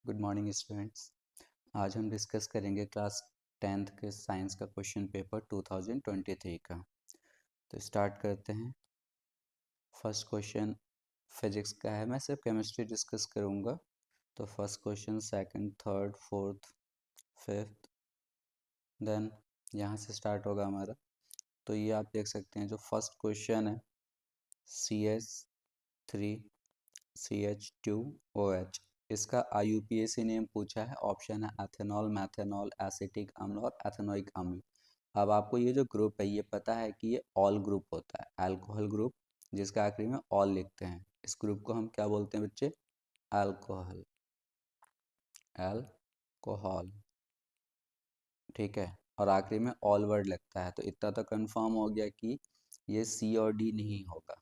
Good morning students. आज हम discuss करेंगे क्लास 10th के साइंस का क्वेश्चन पेपर 2023 का। तो स्टार्ट करते हैं। फर्स्ट क्वेश्चन फिजिक्स का है, मैं सिर्फ केमिस्ट्री डिस्कस करूँगा। तो first question, second, third, fourth, fifth, then यहाँ से स्टार्ट होगा हमारा। तो ये आप देख सकते हैं, जो फर्स्ट क्वेश्चन है CH3CH2OH, इसका IUPAC नेम पूछा है। ऑप्शन है एथेनॉल, मैथेनॉल, एसिटिक अम्ल और एथेनोइक अम्ल। अब आपको ये जो ग्रुप है ये पता है कि ये ऑल ग्रुप होता है, अल्कोहल ग्रुप, जिसका आखिरी में ऑल लिखते हैं। इस ग्रुप को हम क्या बोलते हैं बच्चे? अल्कोहल, अल्कोहल, ठीक है। और आखिरी में ऑल वर्ड लगता है। तो इतना तो कंफर्म हो गया कि ये C और D नहीं होगा।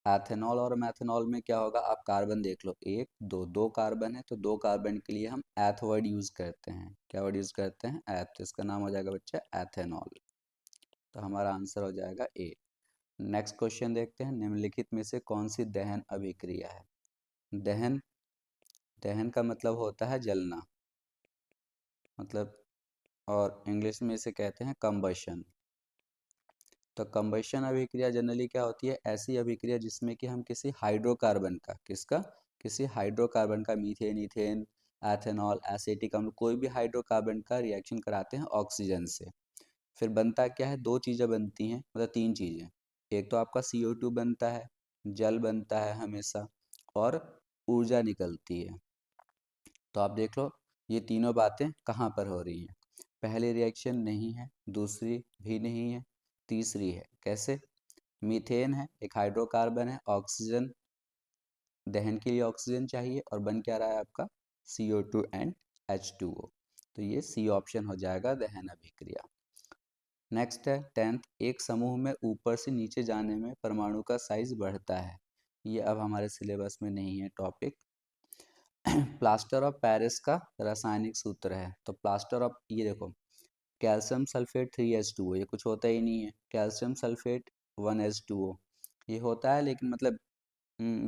एथेनॉल और मैथेनॉल में क्या होगा? आप कार्बन देख लो, एक दो, दो कार्बन है, तो दो कार्बन के लिए हम एथ वर्ड यूज करते हैं। क्या वर्ड यूज करते हैं? एथ। तो इसका नाम हो जाएगा बच्चा एथेनॉल। तो हमारा आंसर हो जाएगा ए। नेक्स्ट क्वेश्चन देखते हैं, निम्नलिखित में से कौन सी दहन अभिक्रिया है? दहन, दहन का मतलब होता है जलना, मतलब, और इंग्लिश में इसे कहते हैं कंबशन। तो कंबशन अभिक्रिया जनरली क्या होती है? ऐसी अभिक्रिया जिसमें कि हम किसी हाइड्रोकार्बन का, किसका? किसी हाइड्रोकार्बन का, मीथेन, इथेन, एथेनॉल, एसिटिक अम्ल, कोई भी हाइड्रोकार्बन का रिएक्शन कराते हैं ऑक्सीजन से। फिर बनता क्या है? दो चीज़ें बनती हैं, मतलब तीन चीज़ें। एक तो आपका CO2 बनता है, जल बनता है हमेशा, और ऊर्जा निकलती है। तो आप देख लो ये तीनों बातें कहाँ पर हो रही हैं। पहली रिएक्शन नहीं है, दूसरी भी नहीं है, तीसरी है। कैसे? मीथेन है, एक हाइड्रोकार्बन है, ऑक्सीजन, दहन के लिए ऑक्सीजन चाहिए, और बन क्या रहा है आपका? CO2 and H2O। तो ये सी ऑप्शन हो जाएगा दहन अभिक्रिया। नेक्स्ट है 10th, एक समूह में ऊपर से नीचे जाने में परमाणु का साइज बढ़ता है। ये अब हमारे सिलेबस में नहीं है टॉपिक। प्लास्टर ऑफ पेरिस का रासायनिक सूत्र है। तो प्लास्टर ऑफ, ये देखो, कैल्शियम सल्फेट 3H2O, ये कुछ होता ही नहीं है। कैल्शियम सल्फेट 1H2O, ये होता है, लेकिन मतलब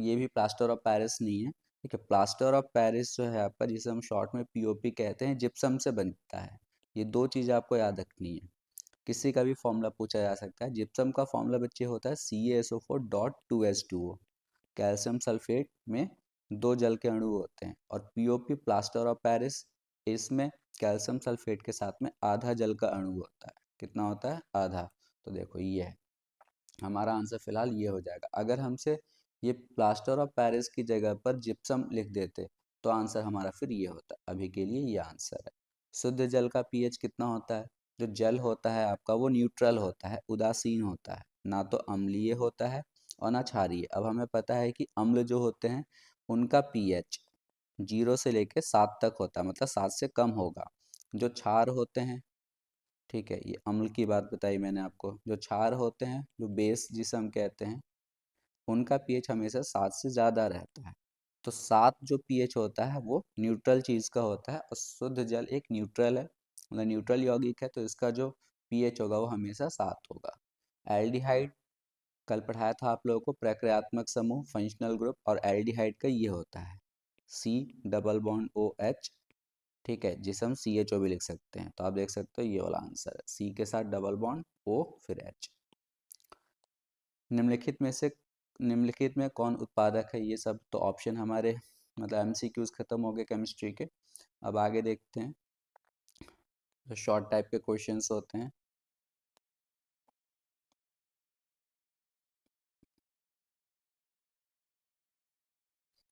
ये भी प्लास्टर ऑफ पेरिस नहीं है। ठीक है, प्लास्टर ऑफ पेरिस जो है आपका, जिसे हम शॉर्ट में POP कहते हैं, जिप्सम से बनता है। ये दो चीज़ें आपको याद रखनी है। किसी का भी फॉर्मूला पूछा जा सकता है। जिप्सम का फॉर्मूला बच्चे होता है CaSO4.2H2O। कैल्शियम सल्फेट में दो जल के अणु होते हैं, और POP प्लास्टर ऑफ पेरिस, इसमें कैल्शियम सल्फेट के साथ में आधा जल का अणु होता है। कितना होता है? आधा। तो देखो ये है हमारा आंसर, फिलहाल ये हो जाएगा। अगर हमसे ये प्लास्टर ऑफ पेरिस की जगह पर जिप्सम लिख देते तो आंसर हमारा फिर ये होता। अभी के लिए ये आंसर है। शुद्ध जल का pH कितना होता है? जो जल होता है आपका वो न्यूट्रल होता है, उदासीन होता है, ना तो अम्लीय होता है और ना क्षारीय। अब हमें पता है कि अम्ल जो होते हैं उनका pH 0 से लेके 7 तक होता है, मतलब 7 से कम होगा। जो क्षार होते हैं, ठीक है, ये अम्ल की बात बताई मैंने आपको। जो क्षार होते हैं, जो बेस जिसे हम कहते हैं, उनका pH हमेशा 7 से ज़्यादा रहता है। तो 7 जो pH होता है वो न्यूट्रल चीज़ का होता है, और शुद्ध जल एक न्यूट्रल है, मतलब न्यूट्रल यौगिक है, तो इसका जो pH होगा वो हमेशा 7 होगा। एल्डिहाइड, कल पढ़ाया था आप लोगों को, प्रक्रियात्मक समूह, फंक्शनल ग्रुप, और एल्डिहाइड का ये होता है C डबल बॉन्ड OH, ठीक है, जिसे हम CHO भी लिख सकते हैं। तो आप देख सकते हो ये वाला आंसर है, C के साथ डबल बॉन्ड O फिर H। निम्नलिखित में कौन उत्पादक है? ये सब तो ऑप्शन हमारे, मतलब MCQs खत्म हो गए केमिस्ट्री के। अब आगे देखते हैं, जो शॉर्ट टाइप के क्वेश्चंस होते हैं।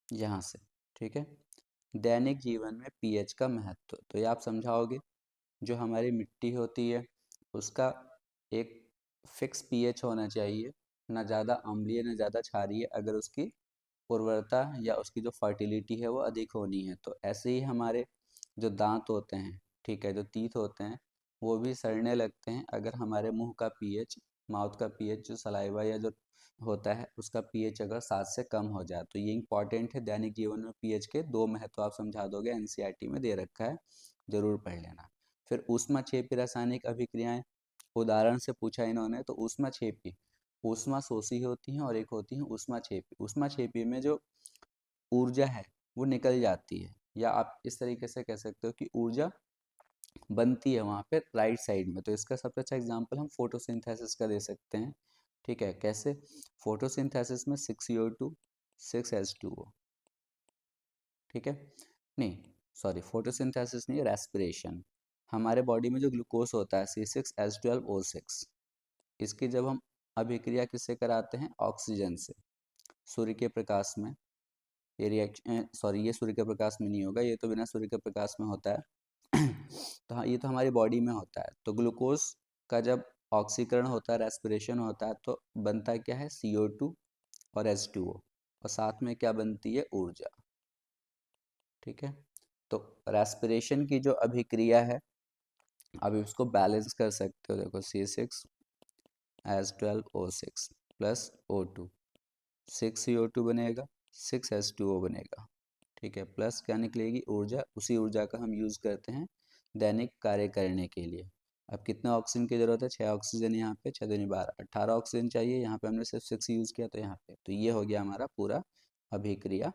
यहाँ से, ठीक है, दैनिक जीवन में pH का महत्व, तो ये आप समझाओगे। जो हमारी मिट्टी होती है उसका एक फिक्स pH होना चाहिए, ना ज़्यादा अम्लीय ना ज़्यादा क्षारीय, अगर उसकी उर्वरता या उसकी जो फर्टिलिटी है वो अधिक होनी है। तो ऐसे ही हमारे जो दांत होते हैं, ठीक है, जो तीत होते हैं, वो भी सड़ने लगते हैं अगर हमारे मुंह का pH, माउथ का pH, जो सलाइवा या जो होता है उसका pH अगर 7 से कम हो जाए। तो ये इंपॉर्टेंट है, दैनिक जीवन में pH के दो महत्व आप समझा दोगे, NCERT में दे रखा है, जरूर पढ़ लेना। फिर ऊष्माक्षेपी रासायनिक अभिक्रियाएं, उदाहरण से पूछा इन्होंने। तो ऊष्माक्षेपी, ऊष्मा शोषी होती हैं, और एक होती है ऊष्माक्षेपी। ऊष्माक्षेपी में जो ऊर्जा है वो निकल जाती है, या आप इस तरीके से कह सकते हो कि ऊर्जा बनती है वहाँ पे राइट साइड में। तो इसका सबसे अच्छा एग्जांपल हम फोटोसिंथेसिस का दे सकते हैं। ठीक है, कैसे? फोटोसिंथेसिस में 6CO2 6H2O। ठीक है, नहीं सॉरी, फोटोसिंथेसिस नहीं, रेस्पिरेशन। हमारे बॉडी में जो ग्लूकोज होता है C6H12O6, इसकी जब हम अभिक्रिया किससे कराते हैं? ऑक्सीजन से, सूर्य के प्रकाश में। ये रिएक्शन, सॉरी, ये सूर्य के प्रकाश में नहीं होगा, ये तो बिना सूर्य के प्रकाश में होता है। तो हाँ, ये तो हमारी बॉडी में होता है। तो ग्लूकोज का जब ऑक्सीकरण होता है, रेस्पिरेशन होता है, तो बनता क्या है? CO2 और H2O, और साथ में क्या बनती है? ऊर्जा। ठीक है, तो रेस्पिरेशन की जो अभिक्रिया है, अब इसको बैलेंस कर सकते हो। देखो C6H12O6 प्लस O2, 6CO2 बनेगा, 6H2O बनेगा। ठीक है, प्लस क्या निकलेगी? ऊर्जा। उसी ऊर्जा का हम यूज़ करते हैं दैनिक कार्य करने के लिए। अब कितना ऑक्सीजन की ज़रूरत है? 6 ऑक्सीजन, यहाँ पे 6 दूनी 12, 18 ऑक्सीजन चाहिए। यहाँ पे हमने सिर्फ 6 यूज़ किया, तो यहाँ पे तो ये हो गया हमारा पूरा अभिक्रिया।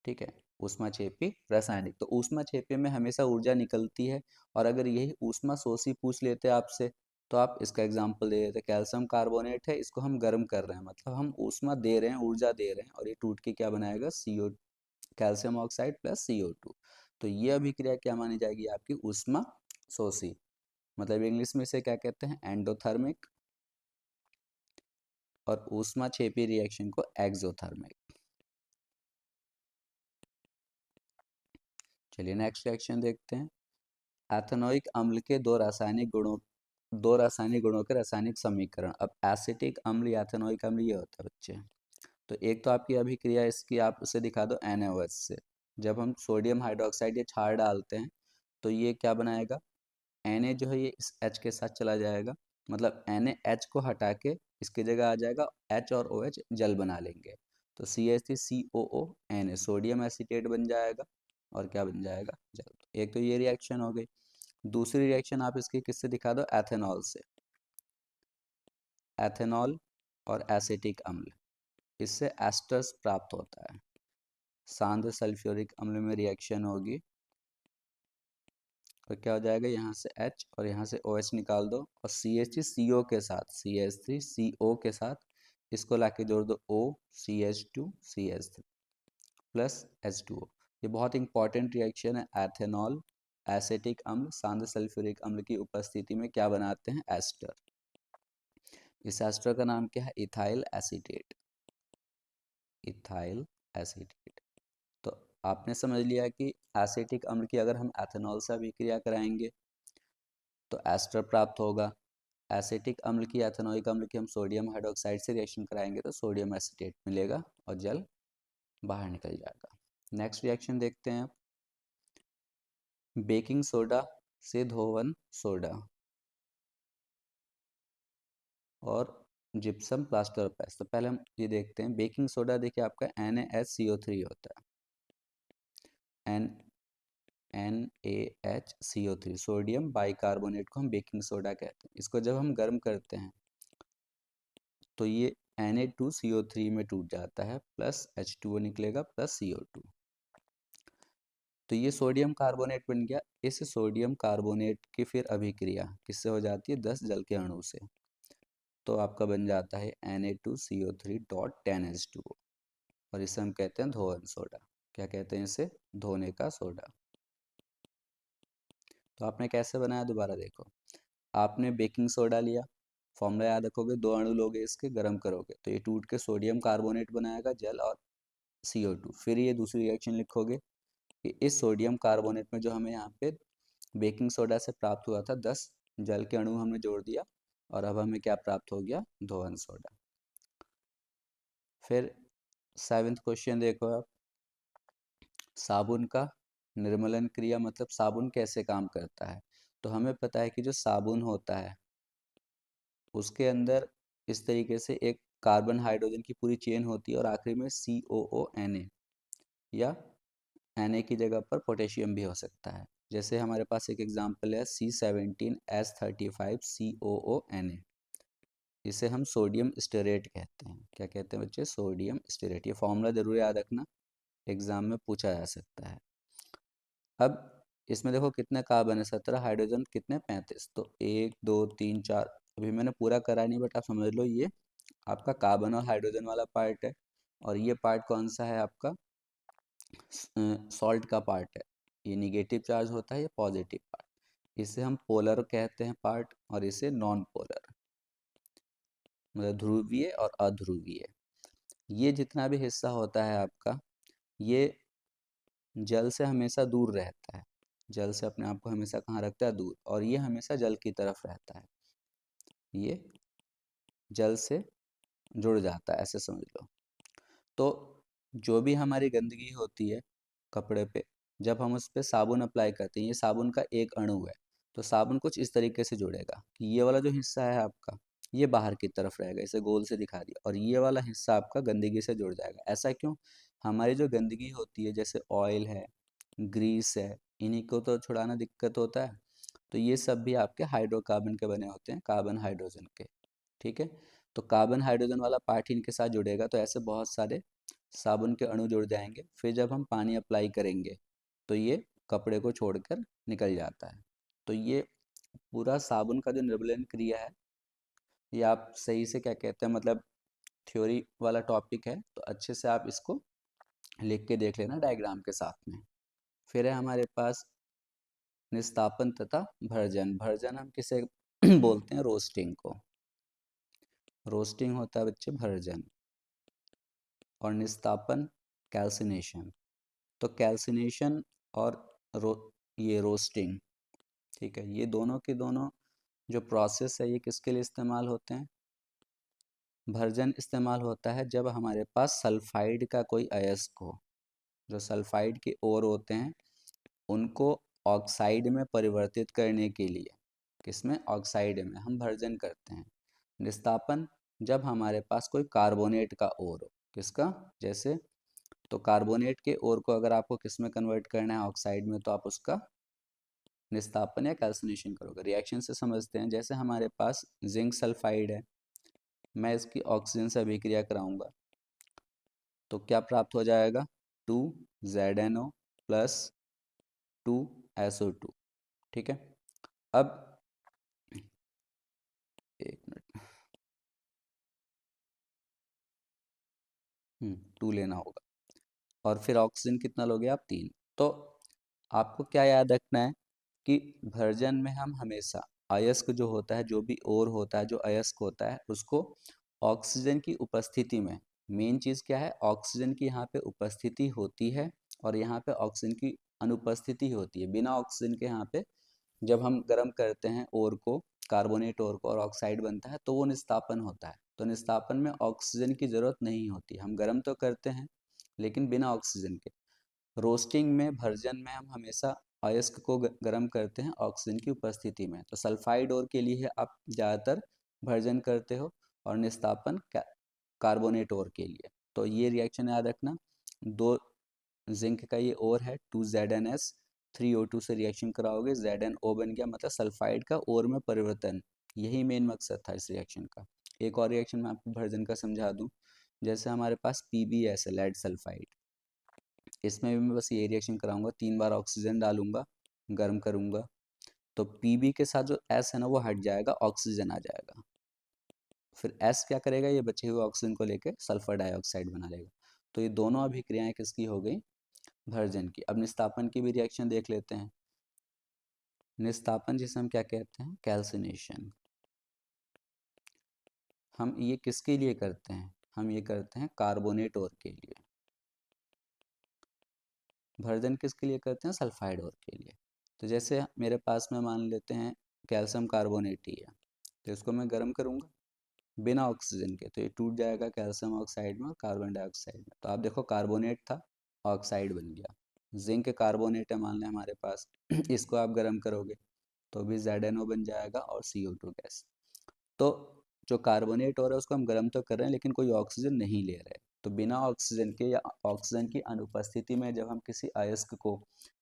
ठीक है, ऊष्माक्षेपी रासायनिक। तो ऊष्माक्षेपी में हमेशा ऊर्जा निकलती है, और अगर यही ऊष्मा शोषी पूछ लेते आपसे, तो आप इसका एग्जाम्पल दे देते। कैल्शियम कार्बोनेट है, इसको हम गर्म कर रहे हैं, मतलब हम ऊष्मा दे रहे हैं, ऊर्जा दे रहे हैं, और ये टूट के क्या बनाएगा? CO, calcium oxide plus CO2। तो ये अभिक्रिया क्या मानी जाएगी? आपकी ऊष्मा शोषी। मतलब इंग्लिश में इसे क्या कहते हैं? एंडोथर्मिक। और ऊष्माक्षेपी रिएक्शन को एक्सोथर्मिक। चलिए नेक्स्ट रिएक्शन देखते हैं। एथेनोइक अम्ल के दो रासायनिक गुणों के रासायनिक समीकरण। अब एसिटिक अम्ल या एथेनोइक अम्ल ये होता है बच्चे। तो एक तो आपकी अभिक्रिया इसकी आप उसे दिखा दो NaOH से। जब हम सोडियम हाइड्रोक्साइड या क्षार डालते हैं, तो ये क्या बनाएगा? Na जो है ये इस H के साथ चला जाएगा, मतलब NaH को हटा के इसकी जगह आ जाएगा H और OH, जल बना लेंगे। तो CH3COO Na, सोडियम एसीटेट बन जाएगा, और क्या बन जाएगा? जल। एक तो ये रिएक्शन हो गई। दूसरी रिएक्शन आप इसकी किससे दिखा दो? एथेनॉल से। एथेनॉल और एसिटिक अम्ल, इससे एस्टर्स प्राप्त होता है। सांद्र सल्फ्यूरिक अम्ल में रिएक्शन होगी, और क्या हो जाएगा? यहाँ से H और यहाँ से OH निकाल दो, और CH3CO के साथ, CH3CO के साथ इसको लाके जोड़ दो OCH2CH3 प्लस H2O। ये बहुत इंपॉर्टेंट रिएक्शन है। एथेनॉल, एसिटिक अम्ल, सांद्र सल्फ्यूरिक अम्ल की उपस्थिति में क्या बनाते हैं? एस्टर। इस एस्टर का नाम क्या है? Ethyl acetate. Ethyl acetate. तो आपने समझ लिया कि एसिटिक अम्ल की अगर हम एथेनॉल से अभिक्रिया कराएंगे तो एस्टर प्राप्त होगा। एसिटिक अम्ल की, एथेनोइक अम्ल की हम सोडियम हाइड्रोक्साइड से रिएक्शन कराएंगे तो सोडियम एसीटेट मिलेगा, और जल बाहर निकल जाएगा। नेक्स्ट रिएक्शन देखते हैं। बेकिंग सोडा से धोवन सोडा और जिप्सम प्लास्टर ऑफ पेरिस। तो पहले हम ये देखते हैं। बेकिंग सोडा देखिए आपका NaHCO3 होता है। NaHCO3, सोडियम बाइकार्बोनेट को हम बेकिंग सोडा कहते हैं। इसको जब हम गर्म करते हैं तो ये Na2CO3 में टूट जाता है, प्लस H2O निकलेगा, प्लस CO2। तो ये सोडियम कार्बोनेट बन गया। इस सोडियम कार्बोनेट की फिर अभिक्रिया किससे हो जाती है? 10 जल के अणु से। तो आपका बन जाता है Na2CO3.10H2O, और इसे हम कहते हैं धोवन सोडा। क्या कहते हैं इसे? धोने का सोडा। तो आपने कैसे बनाया? दोबारा देखो। आपने बेकिंग सोडा लिया, फॉर्मूला याद रखोगे, 2 अणु लोगे, इसके गर्म करोगे तो ये टूट के सोडियम कार्बोनेट बनाएगा, जल और CO2। फिर ये दूसरी रिएक्शन लिखोगे कि इस सोडियम कार्बोनेट में जो हमें यहाँ पे बेकिंग सोडा से प्राप्त हुआ था, 10 जल के अणु हमने जोड़ दिया, और अब हमें क्या प्राप्त हो गया? धोवन सोडा। फिर 7th क्वेश्चन देखो आप। साबुन का निर्मलन क्रिया, मतलब साबुन कैसे काम करता है? तो हमें पता है कि जो साबुन होता है उसके अंदर इस तरीके से एक कार्बन हाइड्रोजन की पूरी चेन होती है, और आखिरी में COONA, या Na की जगह पर पोटेशियम भी हो सकता है। जैसे हमारे पास एक एग्जांपल है C17H35COONA। इसे हम सोडियम स्टेरेट कहते हैं। क्या कहते हैं बच्चे? Sodium stearate. ये फॉर्मूला जरूर याद रखना, एग्जाम में पूछा जा सकता है। अब इसमें देखो कितने कार्बन है, 17, हाइड्रोजन कितने, 35। तो 1 2 3 4, अभी मैंने पूरा करा नहीं बट आप समझ लो ये आपका कार्बन और हाइड्रोजन वाला पार्ट है। और ये पार्ट कौन सा है आपका, सॉल्ट का पार्ट है। ये निगेटिव चार्ज होता है, ये पॉजिटिव पार्ट। इसे हम पोलर कहते हैं पार्ट, और इसे नॉन पोलर, मतलब ध्रुवीय और अध्रुवीय। ये जितना भी हिस्सा होता है आपका, ये जल से हमेशा दूर रहता है। जल से अपने आप को हमेशा कहाँ रखता है, दूर, और ये हमेशा जल की तरफ रहता है। ये जल से जुड़ जाता है, ऐसे समझ लो। तो जो भी हमारी गंदगी होती है कपड़े पे, जब हम उस पे साबुन अप्लाई करते हैं, ये साबुन का एक अणु है, तो साबुन कुछ इस तरीके से जुड़ेगा कि ये वाला जो हिस्सा है आपका, ये बाहर की तरफ रहेगा, इसे गोल से दिखा दिया, और ये वाला हिस्सा आपका गंदगी से जुड़ जाएगा। ऐसा क्यों, हमारी जो गंदगी होती है जैसे ऑयल है, ग्रीस है, इन्हीं को तो छुड़ाना दिक्कत होता है। तो ये सब भी आपके हाइड्रोकार्बन के बने होते हैं, कार्बन हाइड्रोजन के। ठीक है, तो कार्बन हाइड्रोजन वाला पार्ट इनके साथ जुड़ेगा, तो ऐसे बहुत सारे साबुन के अणु जुड़ जाएंगे। फिर जब हम पानी अप्लाई करेंगे तो ये कपड़े को छोड़कर निकल जाता है। तो ये पूरा साबुन का जो निर्वलन क्रिया है, ये आप सही से क्या कहते हैं, मतलब थ्योरी वाला टॉपिक है, तो अच्छे से आप इसको लिख के देख लेना डायग्राम के साथ में। फिर है हमारे पास निस्तापन तथा भर्जन। भर्जन हम किसे बोलते हैं, रोस्टिंग को। रोस्टिंग होता है बच्चे भर्जन, और निस्तापन कैल्सिनेशन। तो कैल्सिनेशन और रो ये रोस्टिंग, ठीक है, ये दोनों के दोनों जो प्रोसेस है, ये किसके लिए इस्तेमाल होते हैं। भर्जन इस्तेमाल होता है जब हमारे पास सल्फाइड का कोई अयस्क हो। जो सल्फाइड के ओर होते हैं, उनको ऑक्साइड में परिवर्तित करने के लिए, किसमें, ऑक्साइड में, हम भर्जन करते हैं। निस्तापन जब हमारे पास कोई कार्बोनेट का ओर हो, किसका, जैसे, तो कार्बोनेट के ओर को अगर आपको किस में कन्वर्ट करना है, ऑक्साइड में, तो आप उसका निस्तापन या कैल्सिनेशन करोगे। रिएक्शन से समझते हैं, जैसे हमारे पास जिंक सल्फाइड है, मैं इसकी ऑक्सीजन से अभिक्रिया कराऊंगा, तो क्या प्राप्त हो जाएगा, 2ZnO प्लस 2SO2। ठीक है, अब एक मिनट, 2 लेना होगा, और फिर ऑक्सीजन कितना लोगे आप, 3। तो आपको क्या याद रखना है कि भर्जन में हम हमेशा अयस्क जो होता है, जो भी ओर होता है, जो अयस्क होता है, उसको ऑक्सीजन की उपस्थिति में, मेन चीज़ क्या है, ऑक्सीजन की यहाँ पे उपस्थिति होती है, और यहाँ पे ऑक्सीजन की अनुपस्थिति होती है। बिना ऑक्सीजन के यहाँ पे जब हम गर्म करते हैं ओर को, कार्बोनेट ओर को, और ऑक्साइड बनता है, तो वो निस्तापन होता है। तो निस्तापन में ऑक्सीजन की ज़रूरत नहीं होती, हम गर्म तो करते हैं लेकिन बिना ऑक्सीजन के। रोस्टिंग में, भर्जन में हम हमेशा अयस्क को गर्म करते हैं ऑक्सीजन की उपस्थिति में। तो सल्फाइड ओर के लिए आप ज़्यादातर भर्जन करते हो, और निस्तापन कार्बोनेट ओर के लिए। तो ये रिएक्शन याद रखना, दो जिंक का ये ओर है, 2ZnS, 3O2 से रिएक्शन कराओगे, ZnO बन गया, मतलब सल्फाइड का ओर में परिवर्तन। यही मेन मकसद था इस रिएक्शन का। एक और रिएक्शन मैं आपको भर्जन का समझा दूं, जैसे हमारे पास PbS है, लेड सल्फाइड। इसमें भी मैं बस ये रिएक्शन कराऊंगा, 3 बार ऑक्सीजन डालूंगा, गर्म करूंगा, तो Pb के साथ जो S है ना, वो हट जाएगा, ऑक्सीजन आ जाएगा। फिर S क्या करेगा, ये बचे हुए ऑक्सीजन को लेकर सल्फर डाइऑक्साइड बना लेगा। तो ये दोनों अभिक्रियाएं किसकी हो गई, भर्जन की। अब निस्तापन की भी रिएक्शन देख लेते हैं। निस्तापन जिसे हम क्या कहते हैं, कैल्सिनेशन। हम ये किसके लिए करते हैं, हम ये करते हैं कार्बोनेट ओर के लिए। भर्जन किसके लिए करते हैं, सल्फाइड ओर के लिए। तो जैसे मेरे पास में मान लेते हैं कैल्शियम कार्बोनेट ही है, तो इसको मैं गर्म करूँगा बिना ऑक्सीजन के, तो ये टूट जाएगा कैल्शियम ऑक्साइड में और कार्बन डाइऑक्साइड में। तो आप देखो कार्बोनेट था, ऑक्साइड बन गया। जिंक कार्बोनेट है मान लें हमारे पास, इसको आप गर्म करोगे तो भी ZnO बन जाएगा और CO2 गैस। तो जो कार्बोनेट हो रहा है उसको हम गर्म तो कर रहे हैं, लेकिन कोई ऑक्सीजन नहीं ले रहे। तो बिना ऑक्सीजन के या ऑक्सीजन की अनुपस्थिति में जब हम किसी अयस्क को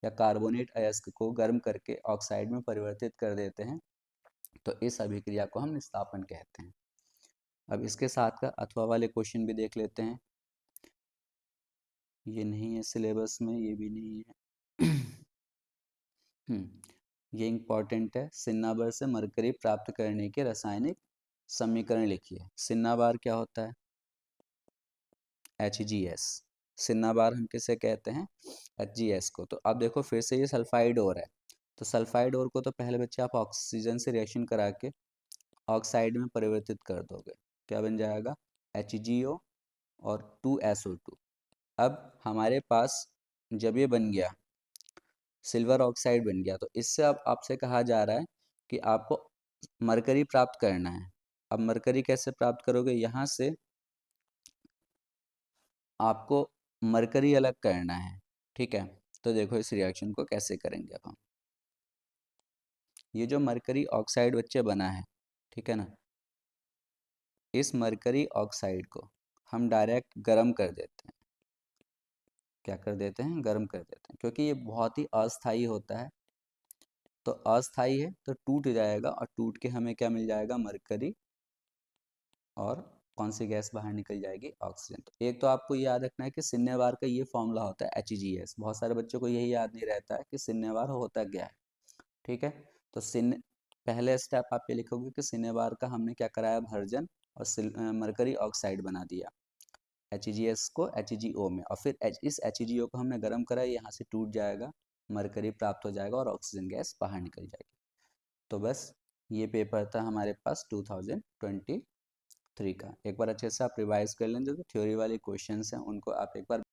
या कार्बोनेट अयस्क को गर्म करके ऑक्साइड में परिवर्तित कर देते हैं, तो इस अभिक्रिया को हम निस्तापन कहते हैं। अब इसके साथ का अथवा वाले क्वेश्चन भी देख लेते हैं। ये नहीं है सिलेबस में, ये भी नहीं है। ये इम्पॉर्टेंट है। सिन्नाबार से मरकरी प्राप्त करने के रासायनिक समीकरण लिखिए। सिन्नाबार क्या होता है? HgS। सिन्नाबार हम किसे कहते हैं? HgS को। तो अब देखो फिर से ये सल्फाइड और है, तो सल्फाइड और को तो पहले बच्चे आप ऑक्सीजन से रिएक्शन करा के ऑक्साइड में परिवर्तित कर दोगे। क्या बन जाएगा? HgO और 2SO2। अब हमारे पास जब ये बन गया, सिल्वर ऑक्साइड बन गया, तो इससे अब आपसे कहा जा रहा है कि आपको मरकरी प्राप्त करना है। अब मरकरी कैसे प्राप्त करोगे? यहाँ से आपको मरकरी अलग करना है, ठीक है। तो देखो इस रिएक्शन को कैसे करेंगे अब हम। ये जो मरकरी ऑक्साइड बच्चे बना है, ठीक है ना, इस मरकरी ऑक्साइड को हम डायरेक्ट गर्म कर देते हैं। क्या कर देते हैं? गर्म कर देते हैं, क्योंकि ये बहुत ही अस्थाई होता है। तो अस्थाई है तो टूट जाएगा, और टूट के हमें क्या मिल जाएगा? मरकरी, और कौन सी गैस बाहर निकल जाएगी? ऑक्सीजन। तो एक तो आपको ये याद रखना है कि सिन्नेवार का ये फॉर्मूला होता है HgS। बहुत सारे बच्चों को यही याद नहीं रहता है कि सिन्नेवार होता क्या है, ठीक है। तो पहले स्टेप आप ये लिखोगे कि सिन्नेवार का हमने क्या कराया? भर्जन, और मरकरी ऑक्साइड बना दिया HgS को HgO में, और फिर इस HgO को हमने गर्म करा, यहाँ से टूट जाएगा, मरकरी प्राप्त हो जाएगा और ऑक्सीजन गैस बाहर निकल जाएगी। तो बस ये पेपर था हमारे पास 2023 का। एक बार अच्छे से आप रिवाइज कर लें, जो थ्योरी वाले क्वेश्चंस हैं उनको आप एक बार